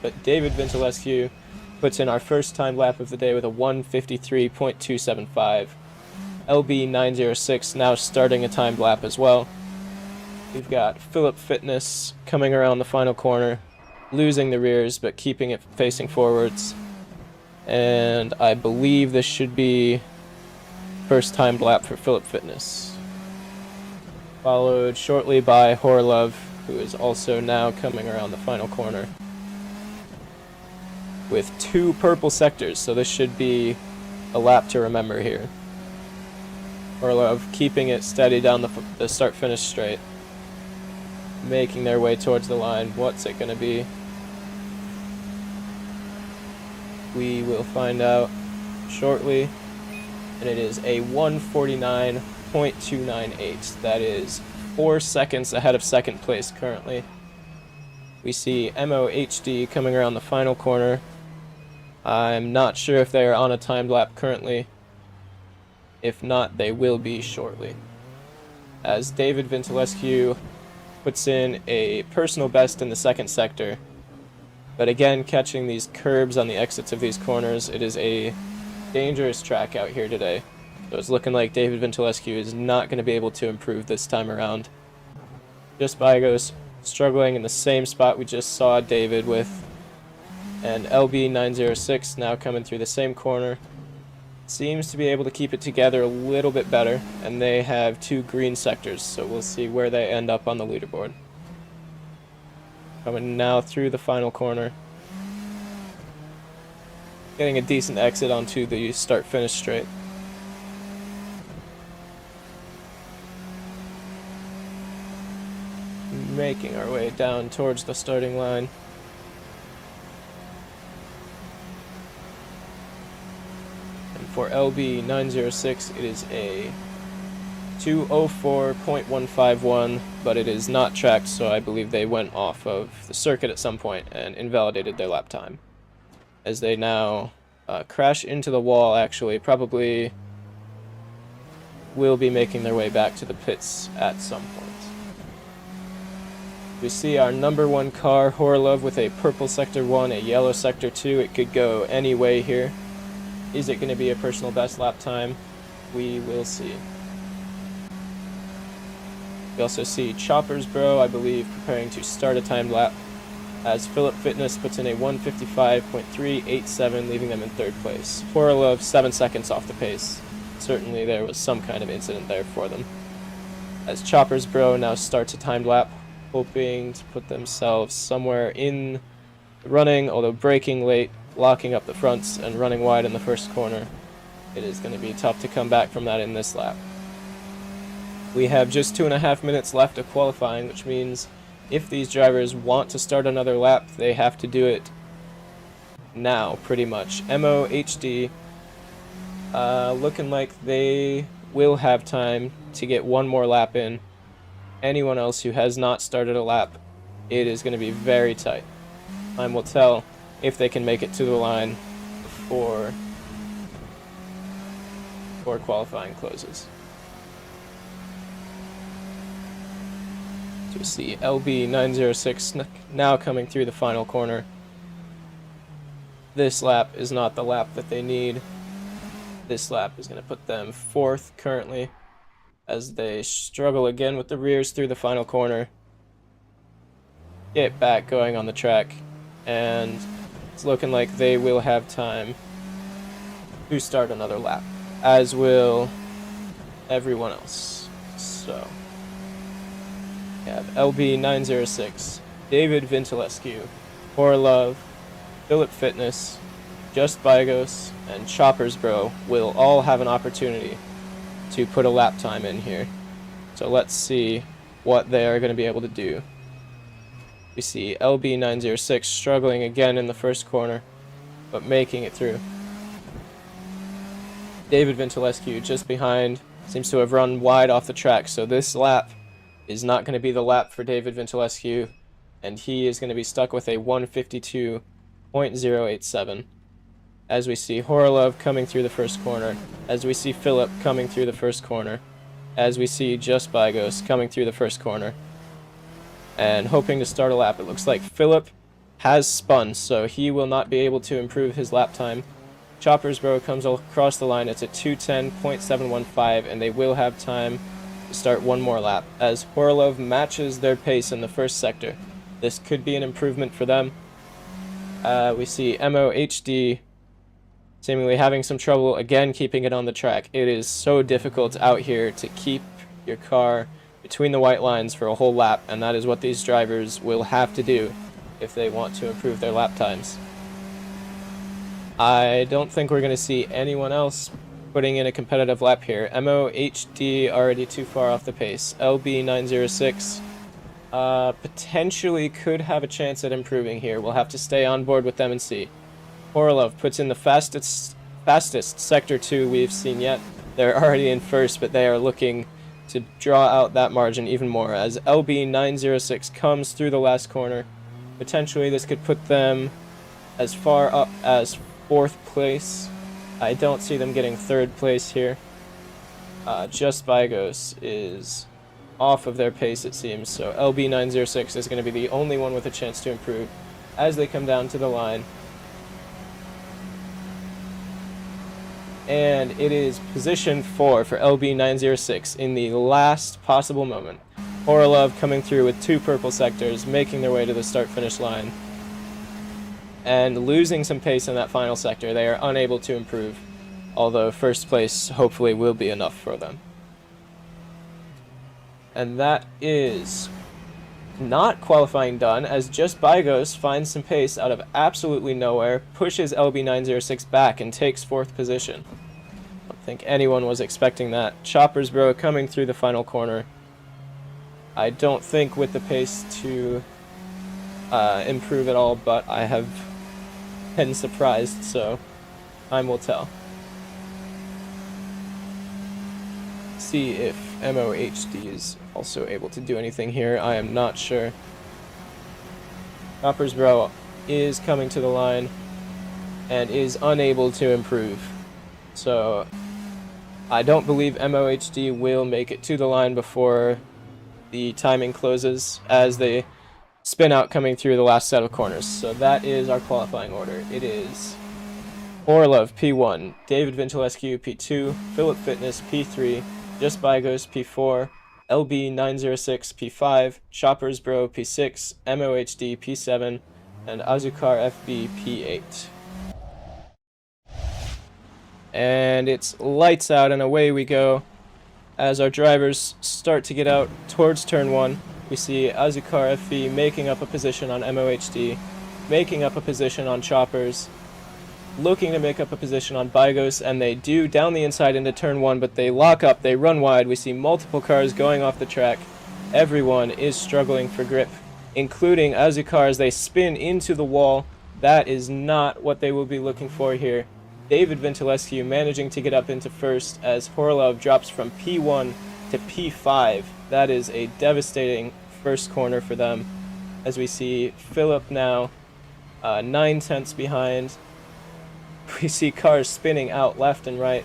but David Vintilescu puts in our first time lap of the day with a 1:53.275. LB906 now starting a timed lap as well. We've got Philip Fitness coming around the final corner, losing the rears but keeping it facing forwards. And I believe this should be first timed lap for Philip Fitness. Followed shortly by Horlov, who is also now coming around the final corner with 2 purple sectors, so this should be a lap to remember here. Orlov keeping it steady down the start-finish straight, making their way towards the line. What's it going to be? We will find out shortly, and it is a 1:49.298. That is 4 seconds ahead of second place currently. We see MOHD coming around the final corner. I'm not sure if they are on a timed lap currently. If not, they will be shortly, as David Vintilescu puts in a personal best in the second sector. But again, catching these curbs on the exits of these corners, it is a dangerous track out here today. So it's looking like David Vintilescu is not going to be able to improve this time around. Just Bygos struggling in the same spot we just saw David with. And LB906 now coming through the same corner. Seems to be able to keep it together a little bit better, and they have 2 green sectors, so we'll see where they end up on the leaderboard. Coming now through the final corner. Getting a decent exit onto the start-finish straight. Making our way down towards the starting line. For LB906, it is a 2:04.151, but it is not tracked, so I believe they went off of the circuit at some point and invalidated their lap time, as they now crash into the wall. Actually, probably will be making their way back to the pits at some point. We see our number 1 car, Horlov, with a purple sector 1, a yellow sector 2. It could go any way here. Is it going to be a personal best lap time? We will see. We also see Choppers Bro, I believe, preparing to start a timed lap, as Philip Fitness puts in a 1:55.387, leaving them in 3rd place. Horlov 7 seconds off the pace. Certainly there was some kind of incident there for them. As Choppers Bro now starts a timed lap, hoping to put themselves somewhere in the running, although braking late, locking up the fronts and running wide in the first corner. It is going to be tough to come back from that in this lap. We have just 2.5 minutes left of qualifying, which means if these drivers want to start another lap, they have to do it now, pretty much. MOHD looking like they will have time to get 1 more lap in. Anyone else who has not started a lap, it is going to be very tight. Time will tell if they can make it to the line before qualifying closes. So we see LB906 now coming through the final corner. This lap is not the lap that they need. This lap is going to put them 4th currently, as they struggle again with the rears through the final corner. Get back going on the track, and it's looking like they will have time to start another lap, as will everyone else. So, we have LB906, David Vintilescu, Horlov, Philip Fitness, Just Bygos, and Choppers Bro will all have an opportunity to put a lap time in here. So let's see what they are going to be able to do. We see LB906 struggling again in the first corner, but making it through. David Vintilescu just behind, seems to have run wide off the track, so this lap is not going to be the lap for David Vintilescu, and he is going to be stuck with a 1:52.087. As we see Horlov coming through the first corner, as we see Philip coming through the first corner, as we see Just Bygos coming through the first corner, and hoping to start a lap. It looks like Philip has spun, so he will not be able to improve his lap time. Chopper's Bro comes across the line. It's a 2:10.715, and they will have time to start one more lap, as Horolov matches their pace in the first sector. This could be an improvement for them. We see MOHD seemingly having some trouble again keeping it on the track. It is so difficult out here to keep your car between the white lines for a whole lap, and that is what these drivers will have to do if they want to improve their lap times. I don't think we're going to see anyone else putting in a competitive lap here. MOHD already too far off the pace. LB906 potentially could have a chance at improving here. We'll have to stay on board with them and see. Horolov puts in the fastest Sector 2 we've seen yet. They're already in first, but they are looking to draw out that margin even more as LB906 comes through the last corner. Potentially this could put them as far up as 4th place. I don't see them getting 3rd place here. Just Bygos is off of their pace, it seems, so LB906 is going to be the only one with a chance to improve as they come down to the line. And it is position 4 for LB906 in the last possible moment. Horolov coming through with 2 purple sectors, making their way to the start-finish line. And losing some pace in that final sector, they are unable to improve, although first place hopefully will be enough for them. And that is not qualifying done, as Just Bygos finds some pace out of absolutely nowhere, pushes LB906 back and takes 4th position. I don't think anyone was expecting that. Chopper's Bro coming through the final corner. I don't think with the pace to improve at all, but I have been surprised, so time will tell. See if MOHD is also able to do anything here. I am not sure. Chopper's Bro is coming to the line and is unable to improve. So I don't believe MOHD will make it to the line before the timing closes as they spin out coming through the last set of corners. So that is our qualifying order. It is Orlov P1, David Vintilescu P2, Philip Fitness P3, Just Bygos P4, LB906 P5, Chopper's Bro P6, MOHD P7, and Azukar FB P8. And it's lights out and away we go. As our drivers start to get out towards turn 1, we see Azukar FB making up a position on MOHD, making up a position on Choppers, looking to make up a position on Bygos, and they do down the inside into turn 1, but they lock up, they run wide. We see multiple cars going off the track. Everyone is struggling for grip, including Azukar as they spin into the wall. That is not what they will be looking for here. David Vintilescu managing to get up into first as Horolov drops from P1 to P5. That is a devastating first corner for them, as we see Philip now 9/10 behind. We see cars spinning out left and right.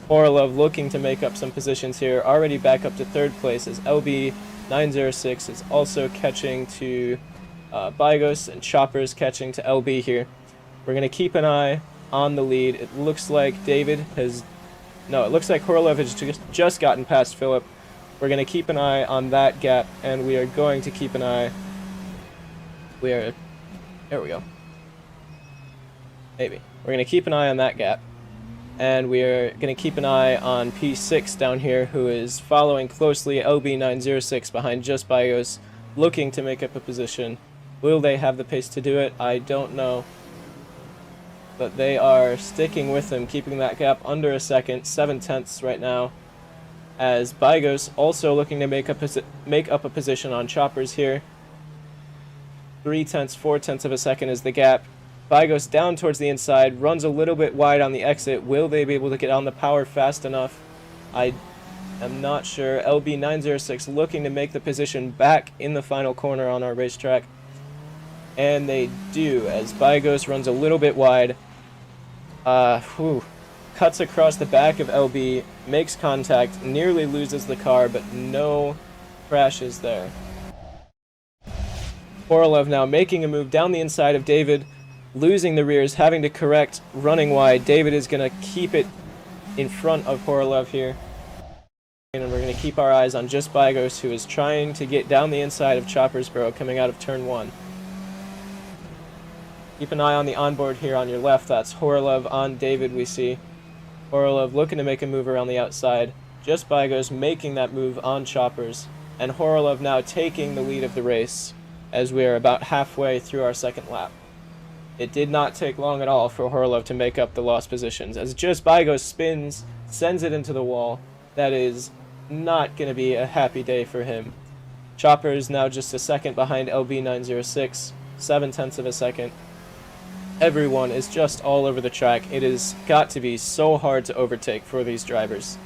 Horolov looking to make up some positions here, already back up to 3rd place as LB906 is also catching to Bygos, and Choppers catching to LB here. We're going to keep an eye on the lead. It looks like it looks like Horolov has just gotten past Philip. We're going to keep an eye on that gap, and we are going to keep an eye. There we go. Maybe. We're going to keep an eye on that gap. And we are going to keep an eye on P6 down here, who is following closely LB906 behind Just Bygos, looking to make up a position. Will they have the pace to do it? I don't know. But they are sticking with him, keeping that gap under a second, 7/10 right now. As Bygos also looking to make up a position on Choppers here. 3/10, 4/10 of a second is the gap. Bygos down towards the inside, runs a little bit wide on the exit. Will they be able to get on the power fast enough? I am not sure. LB906 looking to make the position back in the final corner on our racetrack. And they do, as Bygos runs a little bit wide. Cuts across the back of LB, makes contact, nearly loses the car, but no crashes there. Korolev now making a move down the inside of David, losing the rears, having to correct, running wide. David is going to keep it in front of Korolev here. And we're going to keep our eyes on Just Bygos, who is trying to get down the inside of Choppersboro coming out of turn 1. Keep an eye on the onboard here on your left. That's Horolev on David, we see. Horolev looking to make a move around the outside. Just Bygos making that move on Choppers. And Horolev now taking the lead of the race as we are about halfway through our second lap. It did not take long at all for Horolev to make up the lost positions. As Just Bygos spins, sends it into the wall. That is not going to be a happy day for him. Choppers now just a second behind LB906, 7/10 of a second. Everyone is just all over the track. It has got to be so hard to overtake for these drivers.